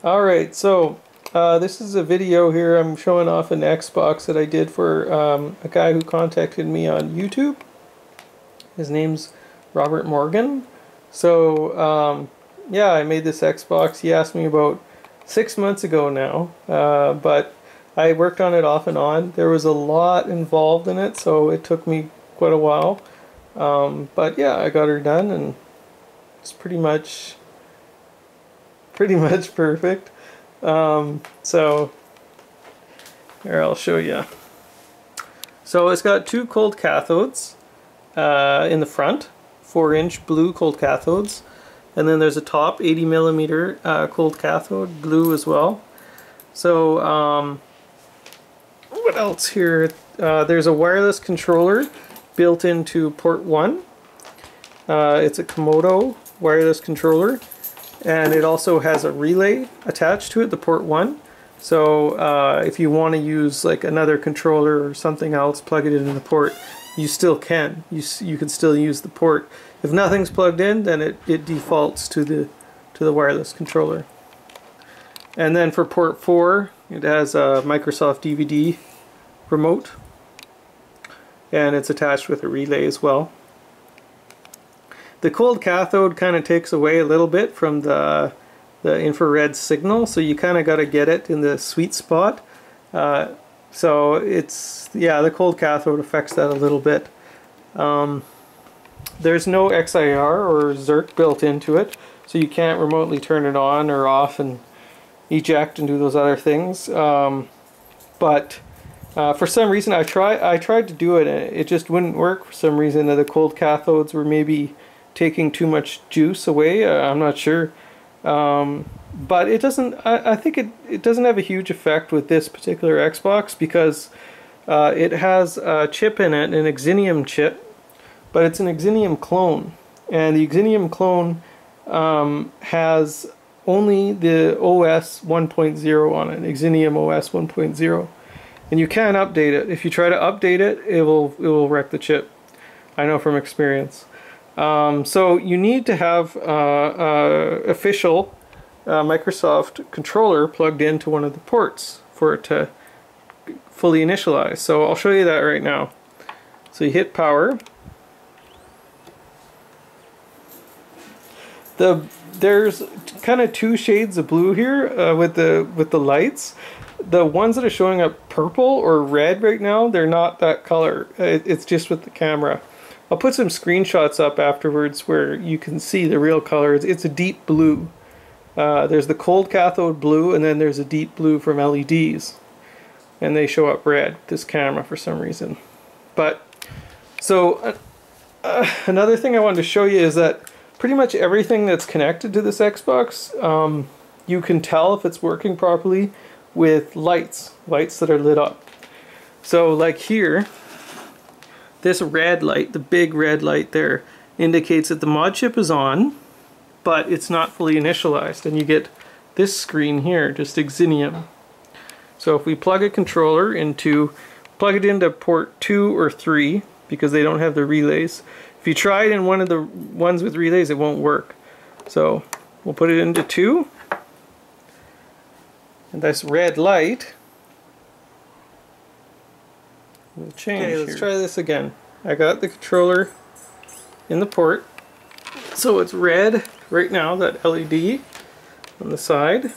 Alright, so this is a video here. I'm showing off an Xbox that I did for a guy who contacted me on YouTube. His name's Robert Morgan. So yeah, I made this Xbox. He asked me about 6 months ago now, but I worked on it off and on. There was a lot involved in it, so it took me quite a while. But yeah, I got her done, and it's pretty much perfect. So here, I'll show you. So it's got two cold cathodes in the front, 4-inch blue cold cathodes, and then there's a top 80mm cold cathode blue as well. So what else here? There's a wireless controller built into port 1. It's a Komodo wireless controller, and it also has a relay attached to it, the port 1. So if you want to use like another controller or something else, plug it in the port, you still can. You can still use the port. If nothing's plugged in, then it defaults to the wireless controller. And then for port 4, it has a Microsoft DVD remote, and it's attached with a relay as well. The cold cathode kind of takes away a little bit from the infrared signal, so you kind of got to get it in the sweet spot. So it's, yeah, the cold cathode affects that a little bit. There's no XIR or Zerk built into it, so you can't remotely turn it on or off and eject and do those other things. But for some reason I tried to do it, and it just wouldn't work for some reason. The cold cathodes were maybe taking too much juice away. I'm not sure. But it doesn't, I think it doesn't have a huge effect with this particular Xbox, because it has a chip in it, an Exynium chip, but it's an Exynium clone, and the Exynium clone has only the OS 1.0 on it, Exynium OS 1.0, and you can't update it. If you try to update it, it will wreck the chip. I know from experience. So you need to have official Microsoft controller plugged into one of the ports for it to fully initialize. So I'll show you that right now. So you hit power. There's kind of two shades of blue here with the lights. The ones that are showing up purple or red right now, they're not that color. It's just with the camera. I'll put some screenshots up afterwards where you can see the real color. It's a deep blue. There's the cold cathode blue, and then there's a deep blue from LEDs. And they show up red, this camera, for some reason. But, so, another thing I wanted to show you is that pretty much everything that's connected to this Xbox, you can tell if it's working properly with lights that are lit up. So, like here, this red light, the big red light there, indicates that the mod chip is on, but it's not fully initialized, and you get this screen here, just Exynium. So if we plug a controller into, plug it into port 2 or 3, because they don't have the relays. If you try it in one of the ones with relays, it won't work. So we'll put it into 2, and this red light will change. Okay, let's try this again. I got the controller in the port, so it's red right now, that LED on the side.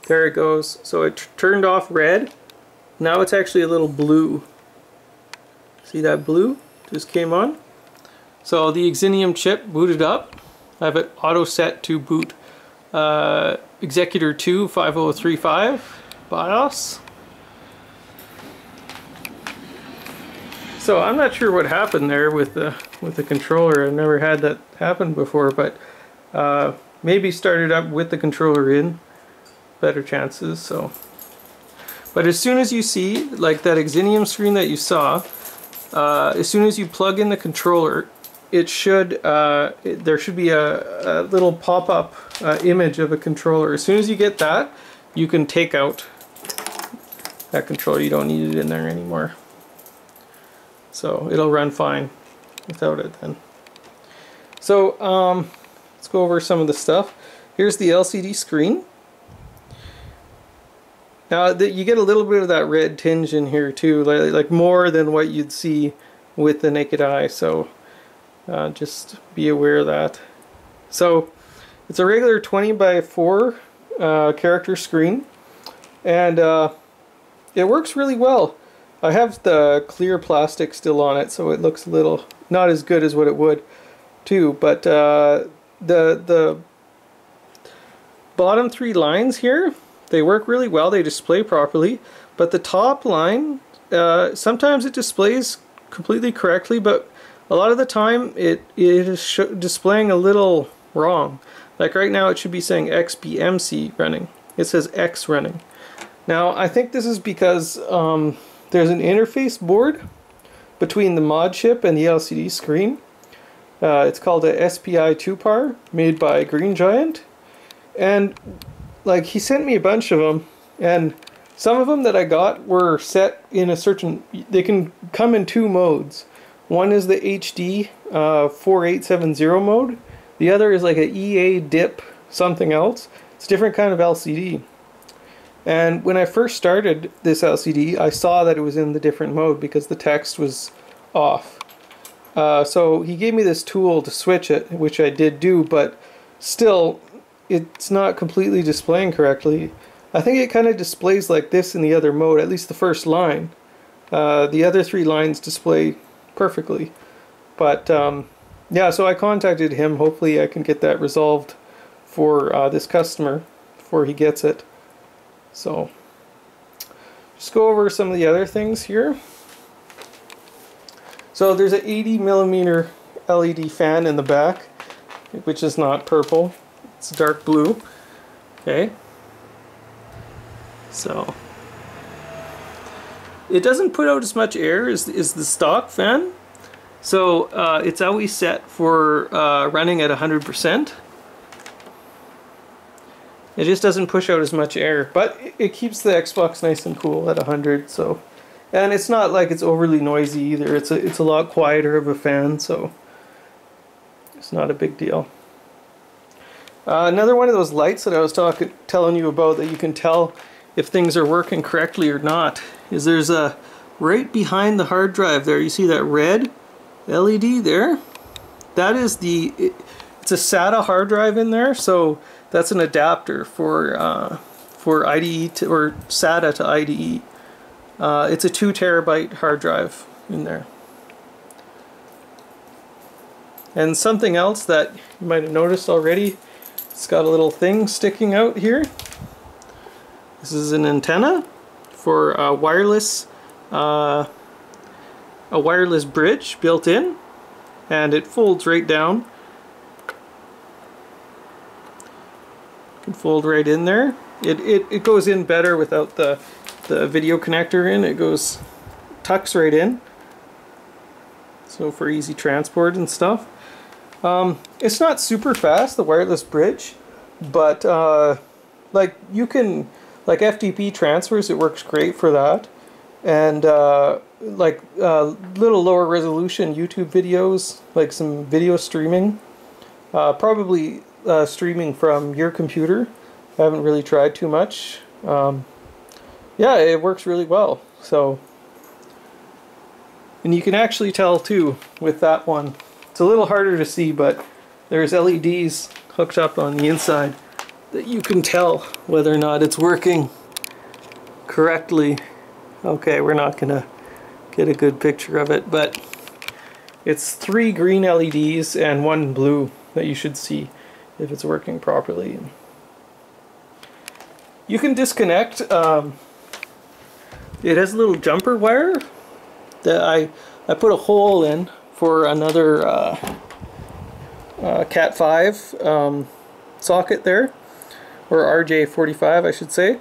There it goes. So it turned off red. Now it's actually a little blue. See that blue? Just came on. So the Exynium chip booted up. I have it auto set to boot Executor 2 5035 BIOS. So I'm not sure what happened there with the controller. I've never had that happen before, but maybe started up with the controller in. Better chances. So, but as soon as you see like that Exynium screen that you saw, as soon as you plug in the controller, it should there should be a little pop-up image of a controller. As soon as you get that, you can take out that controller. You don't need it in there anymore. So it'll run fine. without it then. So let's go over some of the stuff. Here's the LCD screen. Now you get a little bit of that red tinge in here too, like more than what you'd see with the naked eye, so just be aware of that. So it's a regular 20 by 4 character screen, and it works really well. I have the clear plastic still on it, so it looks a little not as good as what it would too, but the bottom 3 lines here, they work really well, they display properly, but the top line, sometimes it displays completely correctly, but a lot of the time it is displaying a little wrong. Like right now it should be saying XBMC running. It says X running. Now I think this is because there's an interface board between the mod chip and the LCD screen. It's called a SPI 2-par, made by Green Giant, and like he sent me a bunch of them, and some of them that I got were set in a certain, they can come in 2 modes. One is the HD 4870 mode, the other is like a EA dip something else. It's a different kind of LCD. And when I first started this LCD, I saw that it was in the different mode because the text was off. So he gave me this tool to switch it, which I did do, but still it's not completely displaying correctly. I think it kind of displays like this in the other mode, at least the first line. The other 3 lines display perfectly. But yeah, so I contacted him. Hopefully I can get that resolved for this customer before he gets it. So just go over some of the other things here. So there's an 80mm LED fan in the back, which is not purple, it's dark blue. Okay, so it doesn't put out as much air as the stock fan, so it's always set for running at 100%. It just doesn't push out as much air, but it keeps the Xbox nice and cool at 100. So, and it's not like it's overly noisy either. It's a lot quieter of a fan, so it's not a big deal. Another one of those lights that I was telling you about that you can tell if things are working correctly or not is there's a right behind the hard drive there. You see that red LED there? That is it's a SATA hard drive in there, so that's an adapter for IDE or SATA to IDE. It's a 2 terabyte hard drive in there. And something else that you might have noticed already, it's got a little thing sticking out here. This is an antenna for a wireless bridge built in, and it folds right down. You can fold right in there. It goes in better without the video connector in. It tucks right in, so for easy transport and stuff. It's not super fast, the wireless bridge, but like you can, like FTP transfers, it works great for that, and like little lower resolution YouTube videos, like some video streaming, probably streaming from your computer. I haven't really tried too much. Yeah, it works really well. So, and you can actually tell too with that one. It's a little harder to see, but there's LEDs hooked up on the inside that you can tell whether or not it's working correctly. Okay, we're not gonna get a good picture of it, but it's 3 green LEDs and 1 blue that you should see if it's working properly. You can disconnect. It has a little jumper wire that I put a hole in for another Cat 5 socket there, or RJ45 I should say.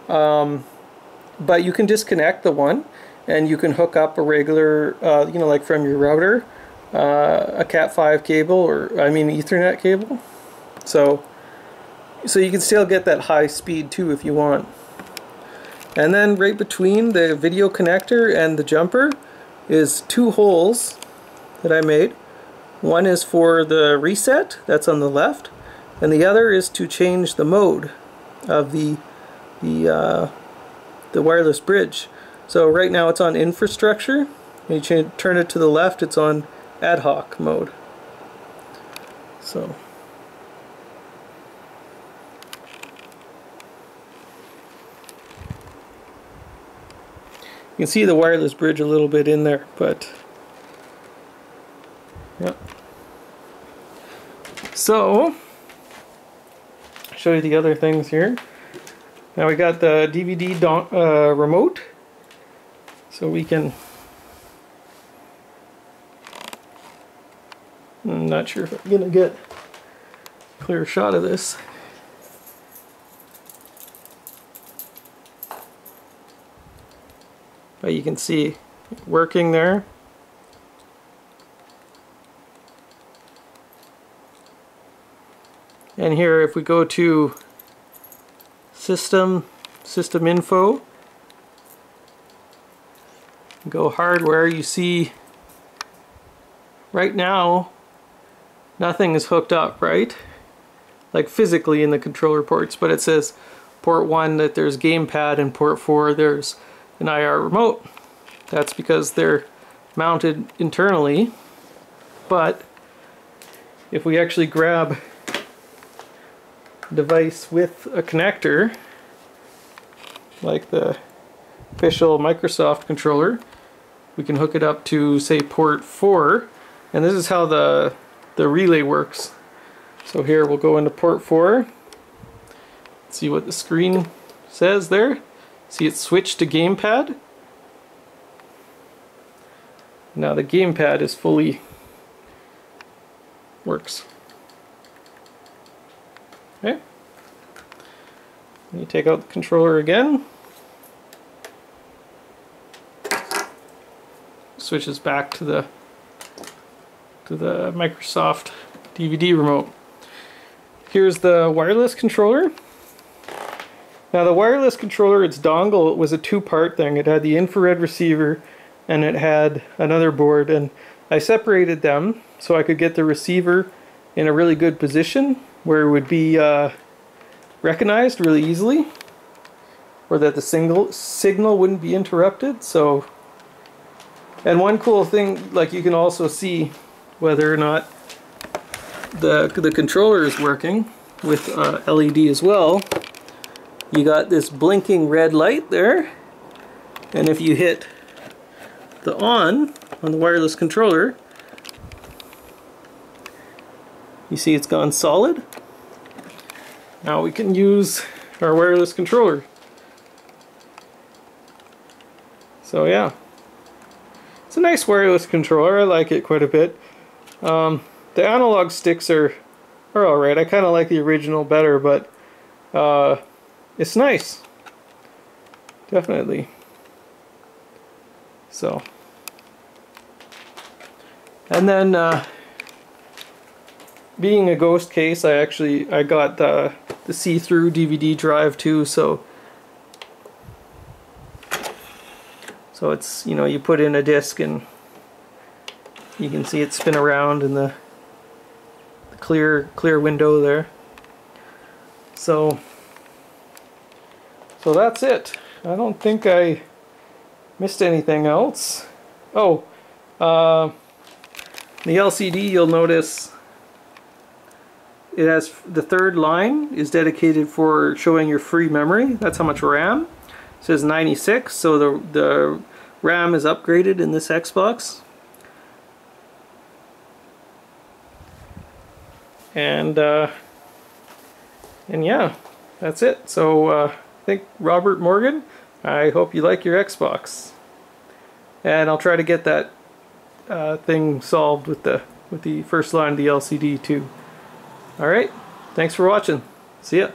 But you can disconnect the one, and you can hook up a regular, you know, like from your router, a Cat 5 cable, or I mean Ethernet cable. So you can still get that high speed too if you want. And then right between the video connector and the jumper is 2 holes that I made. One is for the reset, that's on the left, and the other is to change the mode of the wireless bridge. So right now it's on infrastructure. When you turn it to the left, it's on ad hoc mode. So you can see the wireless bridge a little bit in there, but yeah. So I'll show you the other things here. Now we got the DVD remote, so we can, I'm not sure if I'm gonna get a clear shot of this. But you can see it working there. And here, if we go to system info, go hardware, you see right now nothing is hooked up, right? Like physically in the controller ports, but it says port 1 that there's gamepad and port 4 there's an IR remote. That's because they're mounted internally. But if we actually grab a device with a connector, like the official Microsoft controller, we can hook it up to, say, port 4, and this is how the relay works. So here we'll go into port 4, see what the screen says there. See, it's switched to gamepad. Now the gamepad is fully works. Okay. You take out the controller again. Switches back to the Microsoft DVD remote. Here's the wireless controller. Now the wireless controller, its dongle, it was a two-part thing. It had the infrared receiver and it had another board, and I separated them so I could get the receiver in a really good position where it would be recognized really easily, or that the signal wouldn't be interrupted. So, and one cool thing, like, you can also see whether or not the controller is working with LED as well. You got this blinking red light there, and if you hit the on the wireless controller, you see it's gone solid. Now we can use our wireless controller. So yeah, it's a nice wireless controller. I like it quite a bit. The analog sticks are alright. I kind of like the original better, but it's nice. Definitely. So, and then being a ghost case, I got the see-through DVD drive too, so it's, you know, you put in a disc and you can see it spin around in the clear window there. So that's it. I don't think I missed anything else. Oh, the LCD, you'll notice it has, the third line is dedicated for showing your free memory. That's how much RAM. It says 96, so the RAM is upgraded in this Xbox. And yeah, that's it. So I think, Robert Morgan, I hope you like your Xbox. And I'll try to get that thing solved with the first line of the LCD too. Alright, thanks for watching. See ya.